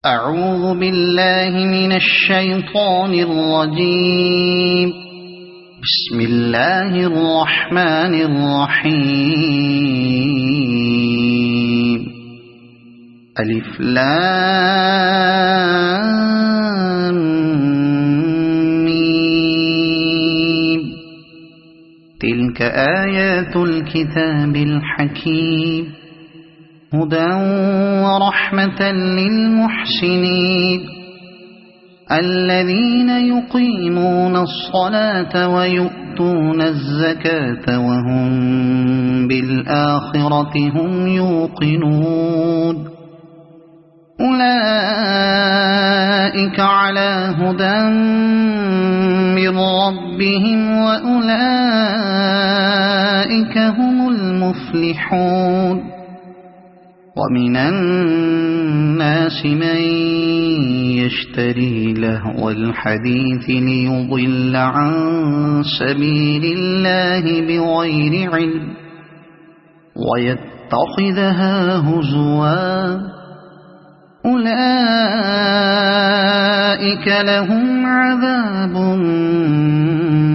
أعوذ بالله من الشيطان الرجيم. بسم الله الرحمن الرحيم. ألف لام ميم. تلك آيات الكتاب الحكيم هدى ورحمة للمحسنين الذين يقيمون الصلاة ويؤتون الزكاة وهم بالآخرة هم يوقنون أولئك على هدى من ربهم وأولئك هم المفلحون. ومن الناس من يشتري لهو الحديث ليضل عن سبيل الله بغير علم ويتخذها هزوا أولئك لهم عذاب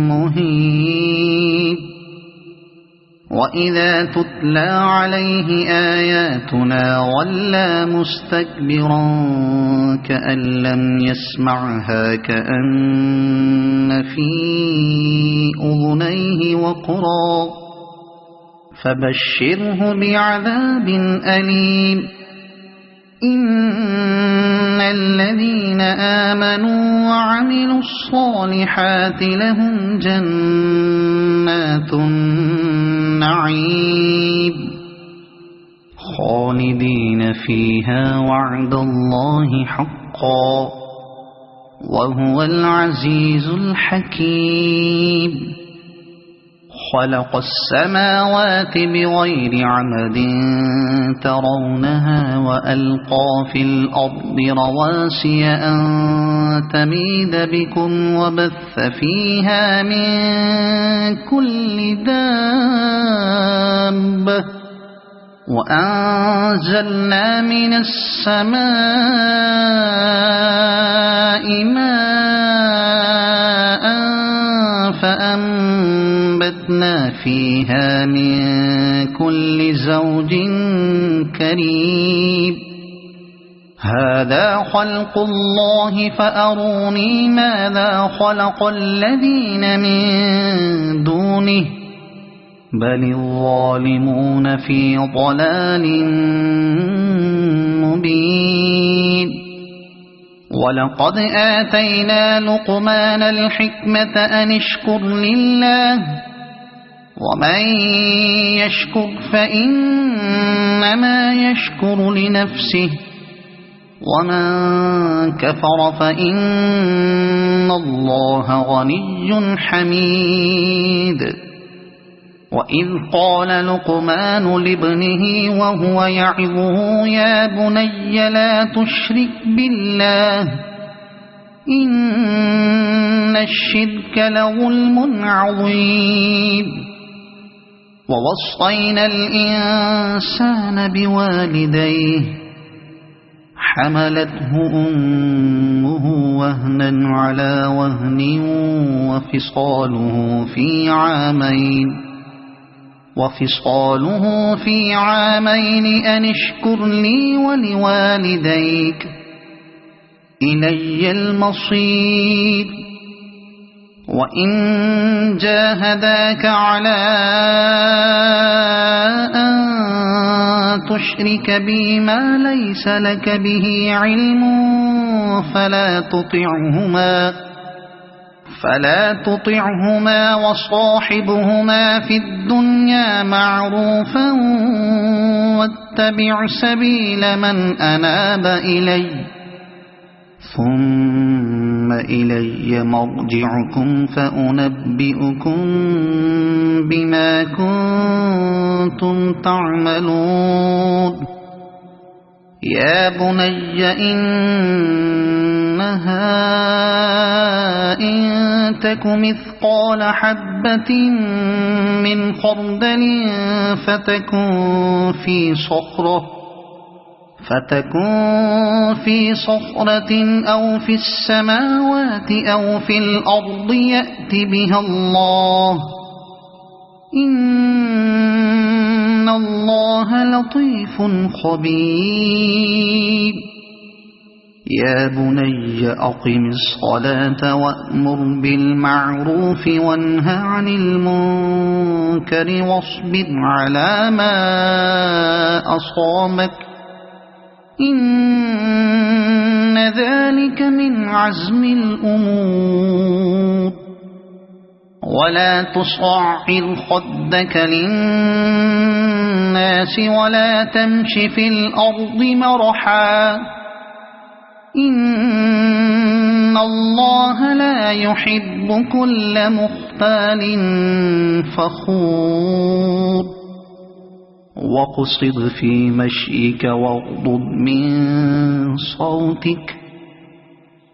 مهين. وإذا تتلى عليه آياتنا ولى مستكبرا كأن لم يسمعها كأن في أذنيه وقرا فبشره بعذاب أليم. إن الذين آمنوا وعملوا الصالحات لهم جنات النعيم خالدين فيها وعد الله حقا وهو العزيز الحكيم. خلق السماوات بغير عمد ترونها وألقى في الأرض رواسي أن تميد بكم وبث فيها من كل دابة وأنزلنا من السماء ماء فأنبتنا فيها من كل زوج كريم. هذا خلق الله فأروني ماذا خلق الذين من دونه بل الظالمون في ضلال مبين. ولقد آتينا لقمان الحكمة أن اشكر لله ومن يشكر فإنما يشكر لنفسه ومن كفر فإن الله غني حميد. وإذ قال لقمان لابنه وهو يعظه يا بني لا تشرك بالله إن الشرك لظلم عظيم. ووصينا الإنسان بوالديه حملته أمه وهنا على وهن وفصاله في عامين أن اشكر لي ولوالديك إلي المصير. وإن جاهداك على أن تشرك بي ما ليس لك به علم فلا تطعهما وصاحبهما في الدنيا معروفا واتبع سبيل من أناب إلي ثم إلي مرجعكم فأنبئكم بما كنتم تعملون. يا بني إنها إن تك مثقال حبة من خردل فتكن فتكون في صخرة أو في السماوات أو في الأرض يأت بها الله إن الله لطيف خبير يا بني أقم الصلاة وأمر بالمعروف وانه عن المنكر واصبر على ما أصابك إن ذلك من عزم الأمور ولا تصعر خدك للناس ولا تمش في الأرض مرحا إن الله لا يحب كل مختال فخور واقصد في مشيك واغضض من صوتك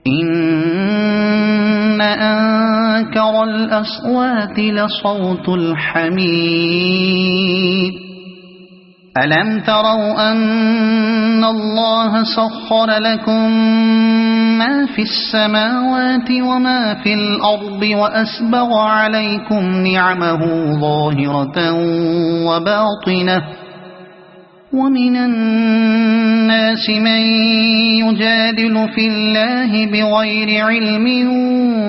إن أنكر الأصوات لصوت الحمير ألم تروا أن الله سخر لكم ما في السماوات وما في الأرض وأسبغ عليكم نعمه ظاهرة وباطنة ومن الناس من يجادل في الله بغير علم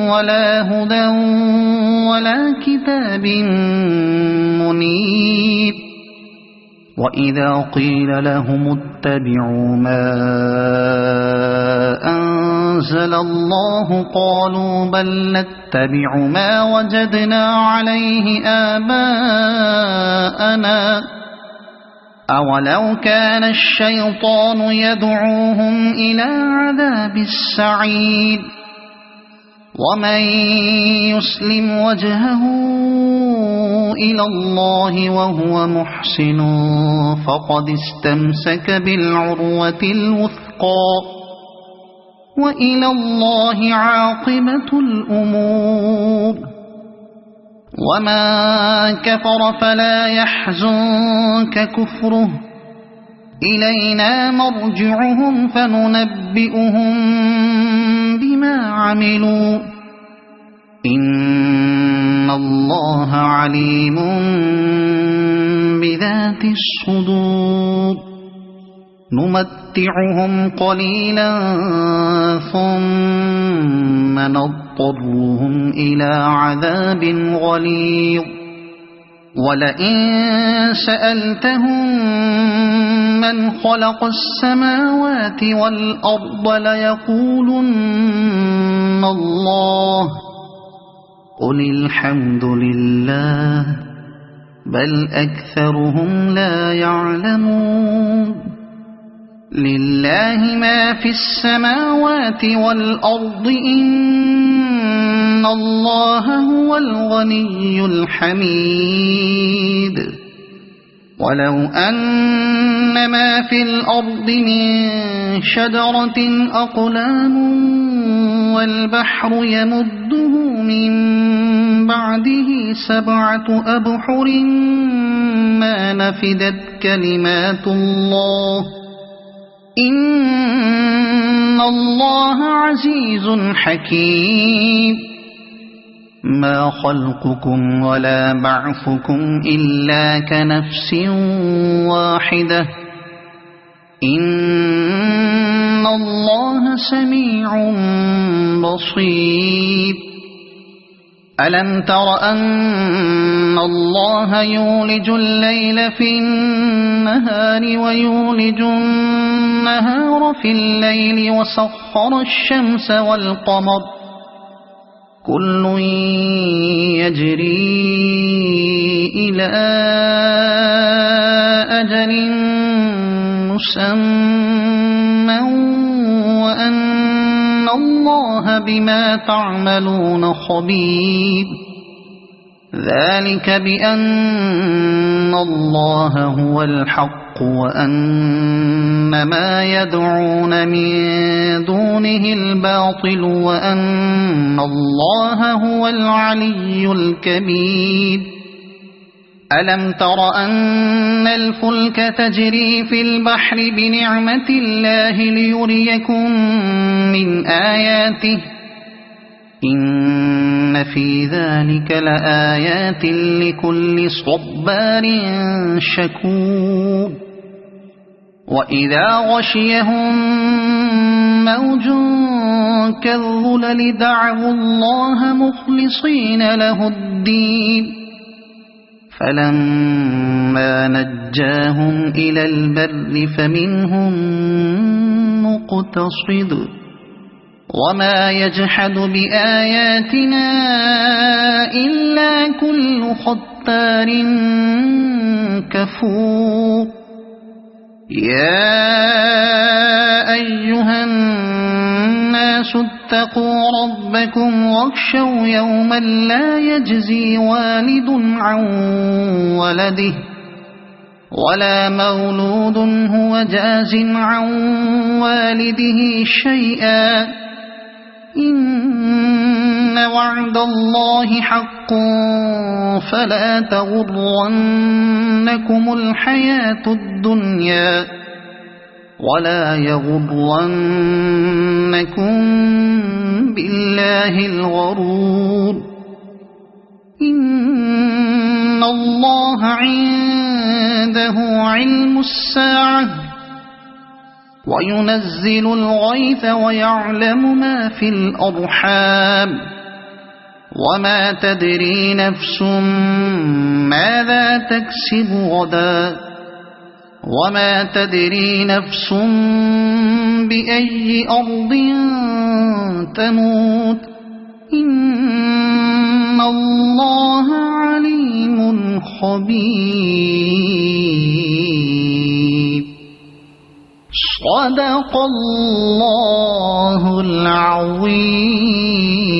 ولا هدى ولا كتاب منير وإذا قيل لهم اتبعوا ما أنزل الله قالوا بل نتبع ما وجدنا عليه آباءنا أولو كان الشيطان يدعوهم إلى عذاب السعير ومن يسلم وجهه إلى الله وهو محسن فقد استمسك بالعروة الوثقى وإلى الله عاقبة الأمور وما كفر فلا يحزنك كفره إلينا مرجعهم فننبئهم بما عملوا إن الله عليم بذات الصدور نمتعهم قليلا ثم نضطرهم إلى عذاب غليظ ولئن سألتهم من خلق السماوات والأرض ليقولن الله قل الحمد لله بل أكثرهم لا يعلمون لله ما في السماوات والأرض إن الله هو الغني الحميد ولو أن ما في الأرض من شجرة أقلام والبحر يمده من بعده 7 أبحر ما نفدت كلمات الله إن الله عزيز حكيم ما خلقكم ولا بعثكم إلا كنفس واحدة إن الله سميع بصير ألم تر أن الله يولج الليل في النهار ويولج النهار في الليل وسخر الشمس والقمر كل يجري إلى أجل مسمى وأن الله بما تعملون خبير ذلك بأن الله هو الحق وأن ما يدعون من دونه الباطل وأن الله هو العلي الكبير ألم تر أن الفلك تجري في البحر بنعمة الله ليريكم من آياته إن في ذلك لآيات لكل صبار شكور وإذا غشيهم موج كالظلل دعوا الله مخلصين له الدين فلما نجاهم إلى البر فمنهم مقتصد وما يجحد بآياتنا إلا كل ختار كفور يا أيها الناس اتقوا ربكم واخشوا يوما لا يجزي والد عن ولده ولا مولود هو جاز عن والده شيئا إن وعد الله حق فلا تغرنكم الحياة الدنيا ولا يغرنكم بالله الغرور إن الله عنده علم الساعة وينزل الغيث ويعلم ما في الأرحام وما تدري نفس ماذا تكسب غدا وما تدري نفس بأي أرض تموت إن الله عليم خبير صدق الله العظيم.